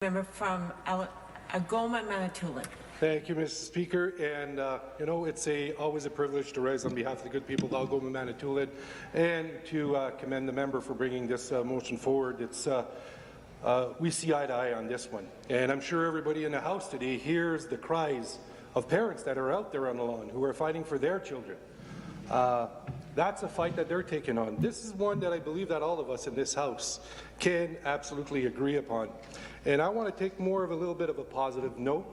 Member from Algoma, Manitoulin. Thank you, Mr. Speaker. And, it's always a privilege to rise on behalf of the good people of Algoma, Manitoulin, and to commend the member for bringing this motion forward. We see eye to eye on this one. And I'm sure everybody in the House today hears the cries of parents that are out there on the lawn who are fighting for their children. That's a fight that they're taking on. This is one that I believe that all of us in this House can absolutely agree upon. And I want to take more of a little bit of a positive note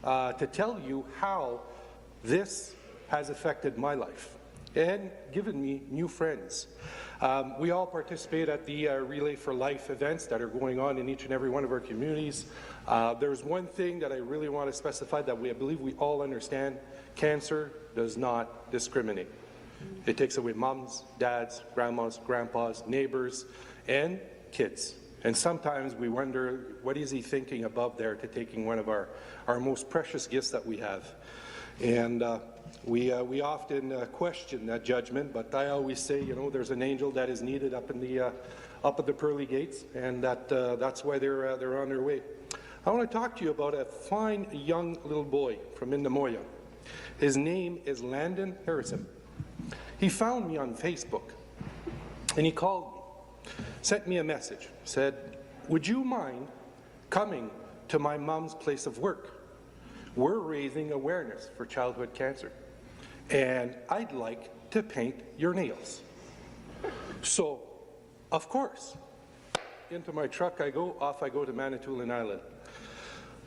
to tell you how this has affected my life and given me new friends. We all participate at the Relay for Life events that are going on in each and every one of our communities. There's one thing that I really want to specify that I believe we all understand. Cancer does not discriminate. It takes away mums, dads, grandmas, grandpas, neighbors, and kids. And sometimes we wonder, what is he thinking above there to taking one of our most precious gifts that we have? And we often question that judgment, but I always say, there's an angel that is needed up at the pearly gates, and that's why they're on their way. I want to talk to you about a fine young little boy from Indamoya. His name is Landon Harrison. He found me on Facebook, and he called me, sent me a message, said, "Would you mind coming to my mom's place of work? We're raising awareness for childhood cancer, and I'd like to paint your nails." So, of course, into my truck I go, off I go to Manitoulin Island.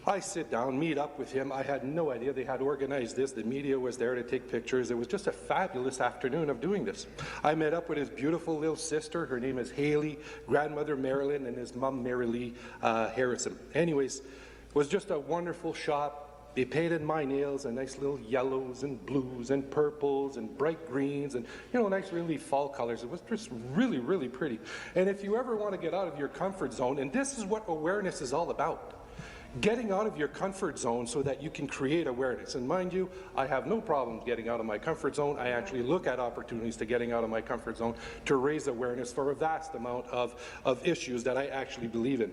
I sit down, meet up with him. I had no idea they had organized this. The media was there to take pictures. It was just a fabulous afternoon of doing this. I met up with his beautiful little sister. Her name is Haley, grandmother Marilyn, and his mom Mary Lee Harrison. Anyways, it was just a wonderful shop. They painted my nails in nice little yellows and blues and purples and bright greens and, nice really fall colors. It was just really, really pretty. And if you ever want to get out of your comfort zone, and this is what awareness is all about, getting out of your comfort zone so that you can create awareness. And mind you, I have no problem getting out of my comfort zone. I actually look at opportunities to getting out of my comfort zone to raise awareness for a vast amount of issues that I actually believe in.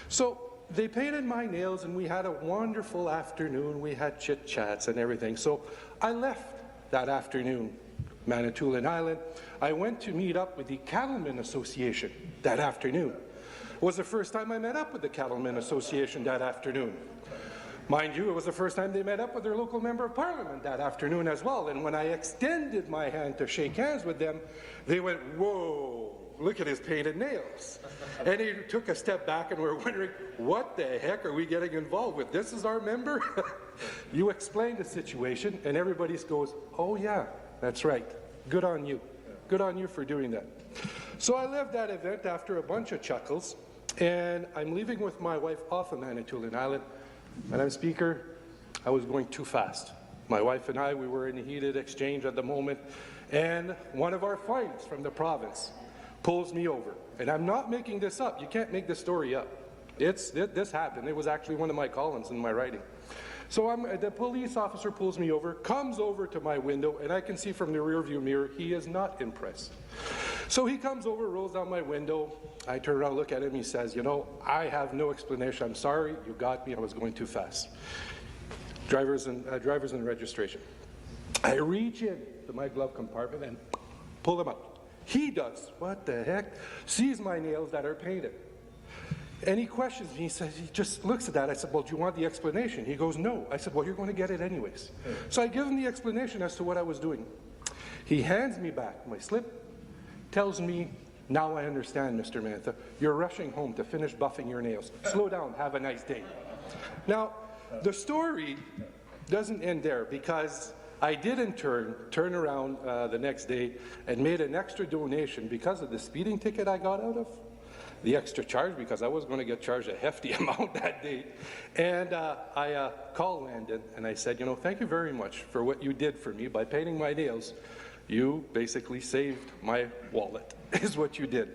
So they painted my nails, and we had a wonderful afternoon. We had chit-chats and everything. So I left that afternoon, Manitoulin Island. I went to meet up with the Cattlemen Association that afternoon. It was the first time I met up with the Cattlemen Association that afternoon. Mind you, it was the first time they met up with their local member of parliament that afternoon as well. And when I extended my hand to shake hands with them, they went, "Whoa, look at his painted nails." And he took a step back and we're wondering, what the heck are we getting involved with? This is our member? You explained the situation and everybody goes, "Oh yeah, that's right. Good on you. Good on you for doing that." So I left that event after a bunch of chuckles, and I'm leaving with my wife off of Manitoulin Island. Madam Speaker, I was going too fast. My wife and I, we were in a heated exchange at the moment, and one of our finds from the province pulls me over. And I'm not making this up. You can't make this story up. This happened. It was actually one of my columns in my writing. So the police officer pulls me over, comes over to my window, and I can see from the rearview mirror he is not impressed. So he comes over, rolls down my window. I turn around, look at him. He says, "I have no explanation. I'm sorry. You got me. I was going too fast." Drivers and registration. I reach into my glove compartment and pull him out. He does. What the heck? Sees my nails that are painted. And he questions me. He says, he just looks at that. I said, "Well, do you want the explanation?" He goes, "No." I said, "Well, you're going to get it anyways." So I give him the explanation as to what I was doing. He hands me back my slip, tells me, "Now I understand, Mr. Mantha. You're rushing home to finish buffing your nails. Slow down. Have a nice day." Now, the story doesn't end there, because I did in turn around the next day and made an extra donation because of the speeding ticket I got out of. The extra charge, because I was going to get charged a hefty amount that day. And I called Landon and I said, "Thank you very much for what you did for me by painting my nails. You basically saved my wallet," is what you did.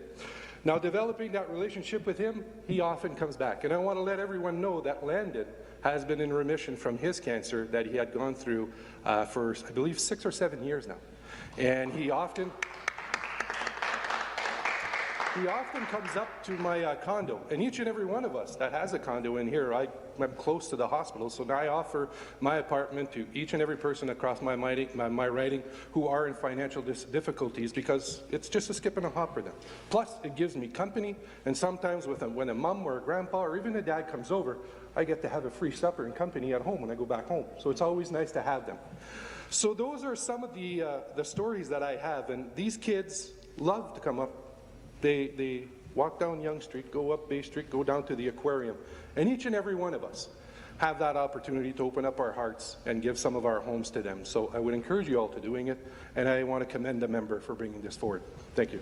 Now, developing that relationship with him, he often comes back. And I want to let everyone know that Landon has been in remission from his cancer that he had gone through for, I believe, 6 or 7 years now. And he often he often comes up to my condo, and each and every one of us that has a condo in here, I'm close to the hospital, so now I offer my apartment to each and every person across my riding who are in financial difficulties, because it's just a skip and a hop for them. Plus, it gives me company, and sometimes when a mom or a grandpa or even a dad comes over, I get to have a free supper and company at home when I go back home. So it's always nice to have them. So those are some of the stories that I have, and these kids love to come up. They walk down Yonge Street, go up Bay Street, go down to the aquarium, and each and every one of us have that opportunity to open up our hearts and give some of our homes to them. So I would encourage you all to doing it, and I want to commend the member for bringing this forward. Thank you.